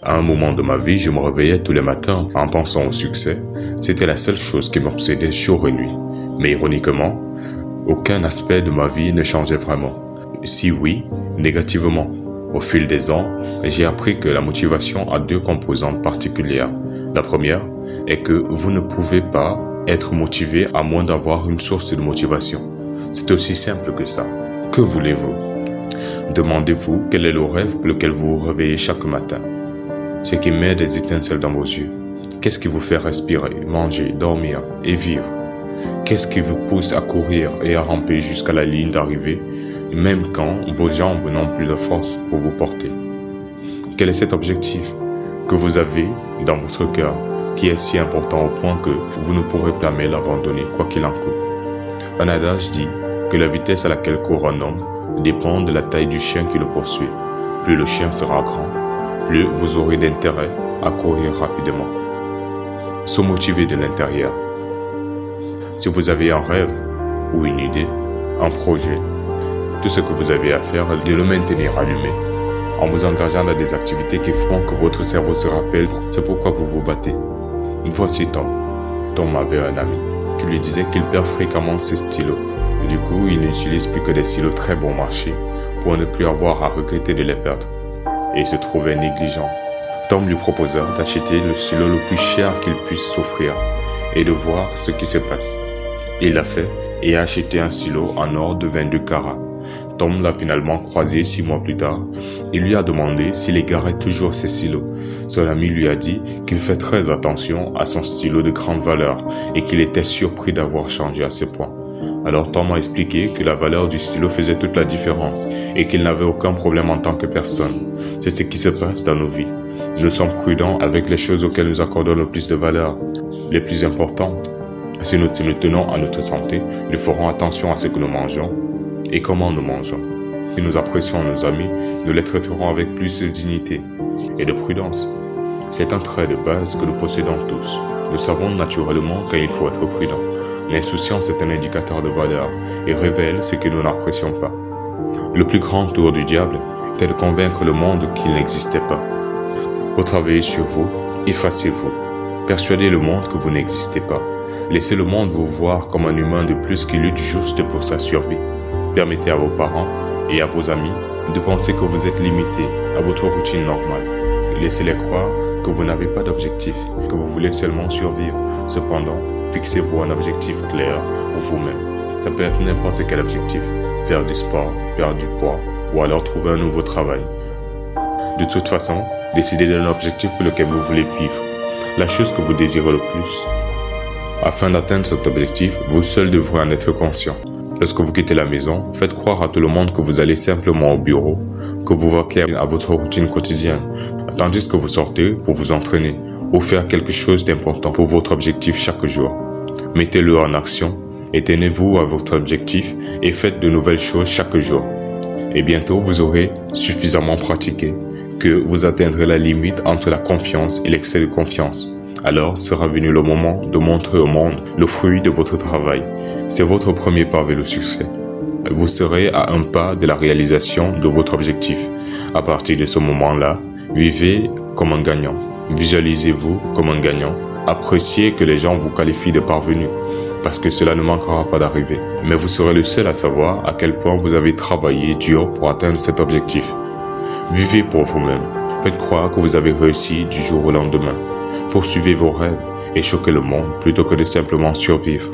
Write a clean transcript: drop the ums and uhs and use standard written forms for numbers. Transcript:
À un moment de ma vie, je me réveillais tous les matins en pensant au succès. C'était la seule chose qui m'obsédait jour et nuit. Mais ironiquement, aucun aspect de ma vie ne changeait vraiment. Si oui, négativement. Au fil des ans, j'ai appris que la motivation a deux composantes particulières. La première est que vous ne pouvez pas être motivé à moins d'avoir une source de motivation. C'est aussi simple que ça. Que voulez-vous? Demandez-vous quel est le rêve pour lequel vous vous réveillez chaque matin. Ce qui met des étincelles dans vos yeux. Qu'est-ce qui vous fait respirer, manger, dormir et vivre? Qu'est-ce qui vous pousse à courir et à ramper jusqu'à la ligne d'arrivée, même quand vos jambes n'ont plus de force pour vous porter? Quel est cet objectif que vous avez dans votre cœur, qui est si important au point que vous ne pourrez jamais l'abandonner, quoi qu'il en coûte? Un adage dit que la vitesse à laquelle court un homme dépend de la taille du chien qui le poursuit. Plus le chien sera grand, plus vous aurez d'intérêt à courir rapidement. Se motiver de l'intérieur. Si vous avez un rêve ou une idée, un projet, tout ce que vous avez à faire est de le maintenir allumé, en vous engageant dans des activités qui font que votre cerveau se rappelle c'est pourquoi vous vous battez. Voici Tom. Tom avait un ami qui lui disait qu'il perd fréquemment ses stylos. Du coup, il n'utilise plus que des stylos très bon marché pour ne plus avoir à regretter de les perdre. Et il se trouvait négligent. Tom lui proposa d'acheter le stylo le plus cher qu'il puisse s'offrir et de voir ce qui se passe. Il l'a fait et a acheté un stylo en or de 22 carats. Tom l'a finalement croisé 6 mois plus tard. Il lui a demandé s'il égarait toujours ses stylos. Son ami lui a dit qu'il fait très attention à son stylo de grande valeur et qu'il était surpris d'avoir changé à ce point. Alors Tom a expliqué que la valeur du stylo faisait toute la différence et qu'il n'avait aucun problème en tant que personne. C'est ce qui se passe dans nos vies. Nous sommes prudents avec les choses auxquelles nous accordons le plus de valeur, les plus importantes. Si nous tenons à notre santé, nous ferons attention à ce que nous mangeons et comment nous mangeons. Si nous apprécions nos amis, nous les traiterons avec plus de dignité et de prudence. C'est un trait de base que nous possédons tous. Nous savons naturellement qu'il faut être prudent. L'insouciance est un indicateur de valeur et révèle ce que nous n'apprécions pas. Le plus grand tour du diable est de convaincre le monde qu'il n'existait pas. Pour travailler sur vous, effacez-vous. Persuadez le monde que vous n'existez pas. Laissez le monde vous voir comme un humain de plus qui lutte juste pour sa survie. Permettez à vos parents et à vos amis de penser que vous êtes limité à votre routine normale. Laissez-les croire que vous n'avez pas d'objectif, que vous voulez seulement survivre. Cependant, fixez-vous un objectif clair pour vous-même. Ça peut être n'importe quel objectif. Faire du sport, perdre du poids ou alors trouver un nouveau travail. De toute façon, décidez d'un objectif pour lequel vous voulez vivre. La chose que vous désirez le plus. Afin d'atteindre cet objectif, vous seul devrez en être conscient. Lorsque vous quittez la maison, faites croire à tout le monde que vous allez simplement au bureau, que vous vaquez à votre routine quotidienne, tandis que vous sortez pour vous entraîner ou faire quelque chose d'important pour votre objectif chaque jour. Mettez-le en action et tenez-vous à votre objectif et faites de nouvelles choses chaque jour. Et bientôt, vous aurez suffisamment pratiqué que vous atteindrez la limite entre la confiance et l'excès de confiance. Alors sera venu le moment de montrer au monde le fruit de votre travail. C'est votre premier pas vers le succès. Vous serez à un pas de la réalisation de votre objectif. À partir de ce moment-là, vivez comme un gagnant. Visualisez-vous comme un gagnant. Appréciez que les gens vous qualifient de parvenu, parce que cela ne manquera pas d'arriver. Mais vous serez le seul à savoir à quel point vous avez travaillé dur pour atteindre cet objectif. Vivez pour vous-même. Faites croire que vous avez réussi du jour au lendemain. Poursuivez vos rêves et choquez le monde plutôt que de simplement survivre.